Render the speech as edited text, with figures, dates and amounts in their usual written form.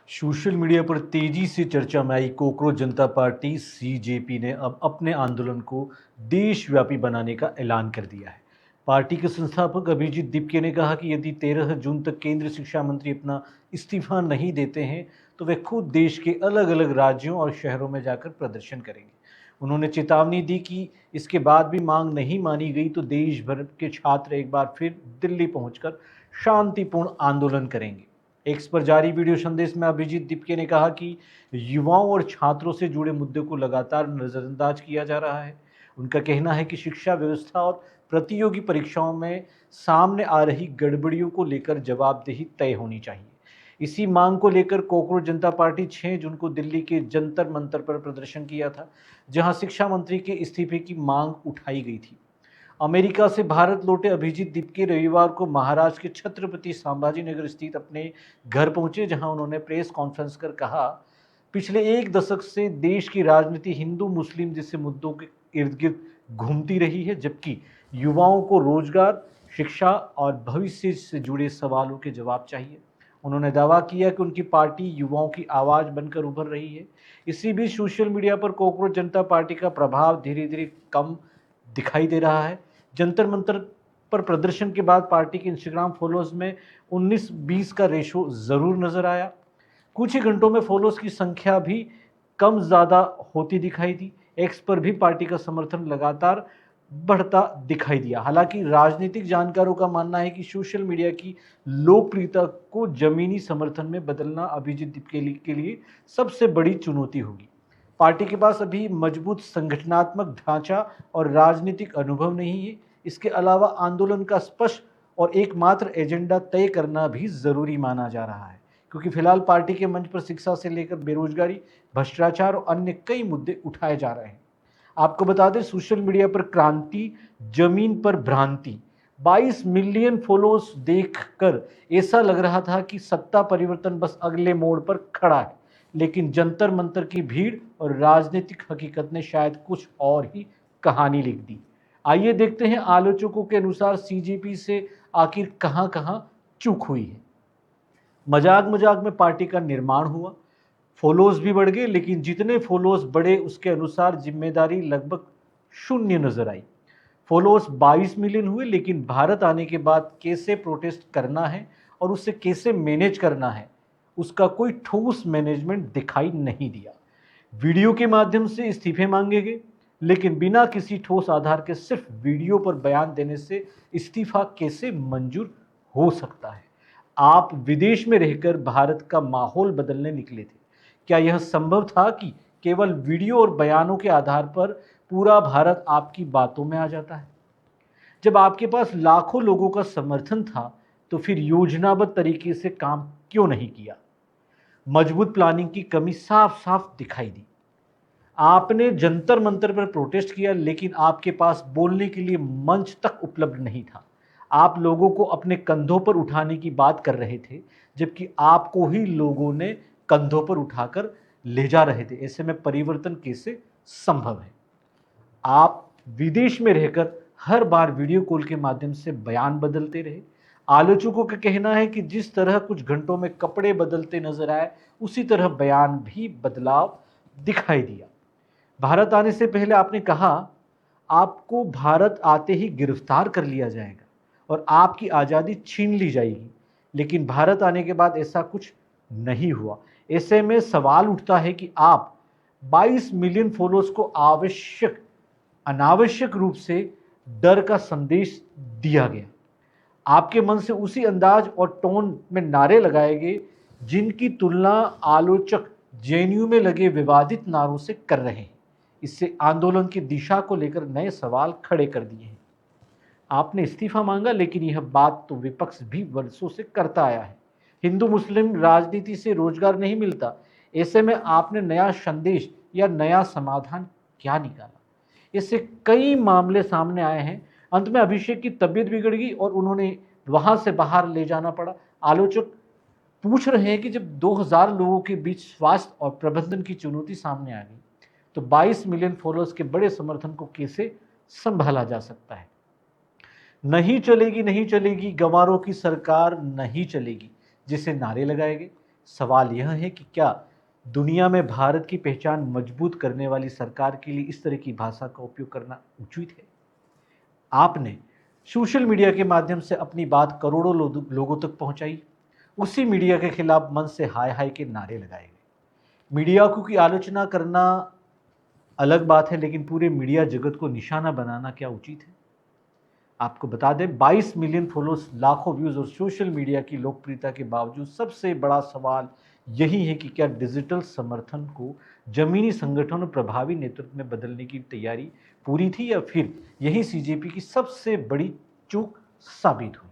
Social media पर तेजी से चर्चा में आई कॉकरोच जनता पार्टी सीजेपी ने अब अपने आंदोलन को देशव्यापी बनाने का ऐलान कर दिया है। पार्टी के संस्थापक अभिजीत दीपके ने कहा कि यदि 13 जून तक केंद्रीय शिक्षा मंत्री अपना इस्तीफा नहीं देते हैं तो वे खुद देश के अलग अलग राज्यों और शहरों में जाकर प्रदर्शन करेंगे। उन्होंने चेतावनी दी कि इसके बाद भी मांग नहीं मानी गई तो देश भर के छात्र एक बार फिर दिल्ली पहुंचकर शांतिपूर्ण आंदोलन करेंगे। एक्स पर जारी वीडियो संदेश में अभिजीत दीपके ने कहा कि युवाओं और छात्रों से जुड़े मुद्दे को लगातार नजरअंदाज किया जा रहा है। उनका कहना है कि शिक्षा व्यवस्था और प्रतियोगी परीक्षाओं में सामने आ रही गड़बड़ियों को लेकर जवाबदेही तय होनी चाहिए। इसी मांग को लेकर कॉकरोच जनता पार्टी 6 जून को दिल्ली के जंतर मंतर पर प्रदर्शन किया था, जहां शिक्षा मंत्री के इस्तीफे की मांग उठाई गई थी। अमेरिका से भारत लौटे अभिजीत दीपके रविवार को महाराष्ट्र के छत्रपति संभाजीनगर स्थित अपने घर पहुंचे, जहां उन्होंने प्रेस कॉन्फ्रेंस कर कहा, पिछले एक दशक से देश की राजनीति हिंदू मुस्लिम जैसे मुद्दों के इर्द गिर्द घूमती रही है, जबकि युवाओं को रोजगार, शिक्षा और भविष्य से जुड़े सवालों के जवाब चाहिए। उन्होंने दावा किया कि उनकी पार्टी युवाओं की आवाज बनकर उभर रही है। इसी बीच सोशल मीडिया पर कॉकरोच जनता पार्टी का प्रभाव धीरे धीरे कम दिखाई दे रहा है। जंतर मंतर पर प्रदर्शन के बाद पार्टी के इंस्टाग्राम फॉलोअर्स में 19-20 का रेशो जरूर नजर आया। कुछ ही घंटों में फॉलोअर्स की संख्या भी कम ज्यादा होती दिखाई दी। एक्स पर भी पार्टी का समर्थन लगातार बढ़ता दिखाई दिया। हालांकि राजनीतिक जानकारों का मानना है कि सोशल मीडिया की लोकप्रियता को जमीनी समर्थन में बदलना अभिजीत दीपके के लिए सबसे बड़ी चुनौती होगी। पार्टी के पास अभी मजबूत संगठनात्मक ढांचा और राजनीतिक अनुभव नहीं है। इसके अलावा आंदोलन का स्पष्ट और एकमात्र एजेंडा तय करना भी जरूरी माना जा रहा है, क्योंकि फिलहाल पार्टी के मंच पर शिक्षा से लेकर बेरोजगारी, भ्रष्टाचार और अन्य कई मुद्दे उठाए जा रहे हैं। आपको बता दें, सोशल मीडिया पर क्रांति, जमीन पर भ्रांति 22 मिलियन फॉलोअर्स देखकर ऐसा लग रहा था कि सत्ता परिवर्तन बस अगले मोड़ पर खड़ा है, लेकिन जंतर मंतर की भीड़ और राजनीतिक हकीकत ने शायद कुछ और ही कहानी लिख दी। आइए देखते हैं आलोचकों के अनुसार सीजेपी से आखिर कहां कहां चूक हुई है। मजाक मजाक में पार्टी का निर्माण हुआ, फॉलोअर्स भी बढ़ गए, लेकिन जितने फॉलोअर्स बढ़े उसके अनुसार जिम्मेदारी लगभग शून्य नजर आई। फॉलोअर्स 22 मिलियन हुए, लेकिन भारत आने के बाद कैसे प्रोटेस्ट करना है और उसे कैसे मैनेज करना है, उसका कोई ठोस मैनेजमेंट दिखाई नहीं दिया। वीडियो के माध्यम से इस्तीफे मांगे गए, लेकिन बिना किसी ठोस आधार के सिर्फ वीडियो पर बयान देने से इस्तीफा कैसे मंजूर हो सकता है। आप विदेश में रहकर भारत का माहौल बदलने निकले थे। क्या यह संभव था कि केवल वीडियो और बयानों के आधार पर पूरा भारत आपकी बातों में आ जाता है? जब आपके पास लाखों लोगों का समर्थन था, तो फिर योजनाबद्ध तरीके से काम क्यों नहीं किया? मजबूत प्लानिंग की कमी साफ साफ दिखाई दी। आपने जंतर मंतर पर प्रोटेस्ट किया, लेकिन आपके पास बोलने के लिए मंच तक उपलब्ध नहीं था। आप लोगों को अपने कंधों पर उठाने की बात कर रहे थे, जबकि आपको ही लोगों ने कंधों पर उठाकर ले जा रहे थे। ऐसे में परिवर्तन कैसे संभव है? आप विदेश में रहकर हर बार वीडियो कॉल के माध्यम से बयान बदलते रहे। आलोचकों का कहना है कि जिस तरह कुछ घंटों में कपड़े बदलते नजर आए, उसी तरह बयान भी बदलाव दिखाई दिया। भारत आने से पहले आपने कहा, आपको भारत आते ही गिरफ्तार कर लिया जाएगा और आपकी आज़ादी छीन ली जाएगी, लेकिन भारत आने के बाद ऐसा कुछ नहीं हुआ। ऐसे में सवाल उठता है कि आप 22 मिलियन फॉलोअर्स को अनावश्यक रूप से डर का संदेश दिया गया। आपके मन से उसी अंदाज और टोन में नारे लगाए गए जिनकी तुलना आलोचक जेएनयू में लगे विवादित नारों से कर रहे हैं। इससे आंदोलन की दिशा को लेकर नए सवाल खड़े कर दिए हैं। आपने इस्तीफा मांगा, लेकिन यह बात तो विपक्ष भी वर्षों से करता आया है। हिंदू मुस्लिम राजनीति से रोजगार नहीं मिलता। ऐसे में आपने नया संदेश या नया समाधान क्या निकाला? इससे कई मामले सामने आए हैं। अंत में अभिषेक की तबीयत बिगड़ गई और उन्होंने वहां से बाहर ले जाना पड़ा। आलोचक पूछ रहे हैं कि जब 2000 लोगों के बीच स्वास्थ्य और प्रबंधन की चुनौती सामने आ गई, तो 22 मिलियन फॉलोअर्स के बड़े समर्थन को कैसे संभाला जा सकता है? नहीं चलेगी, नहीं चलेगी, गंवारों की सरकार नहीं चलेगी जैसे नारे लगाए गए, सवाल यह है कि क्या दुनिया में भारत की पहचान मजबूत करने वाली सरकार के लिए इस तरह की भाषा का उपयोग करना उचित है? आपने सोशल मीडिया के माध्यम से अपनी बात करोड़ों लोगों तक पहुंचाई। उसी मीडिया के खिलाफ मन से हाय हाय के नारे लगाए गए। मीडिया को की आलोचना करना अलग बात है, लेकिन पूरे मीडिया जगत को निशाना बनाना क्या उचित है? आपको बता दें, 22 मिलियन फॉलोअर्स, लाखों व्यूज और सोशल मीडिया की लोकप्रियता के बावजूद सबसे बड़ा सवाल यही है कि क्या डिजिटल समर्थन को जमीनी संगठन और प्रभावी नेतृत्व में बदलने की तैयारी पूरी थी, या फिर यही सीजेपी की सबसे बड़ी चूक साबित हुई?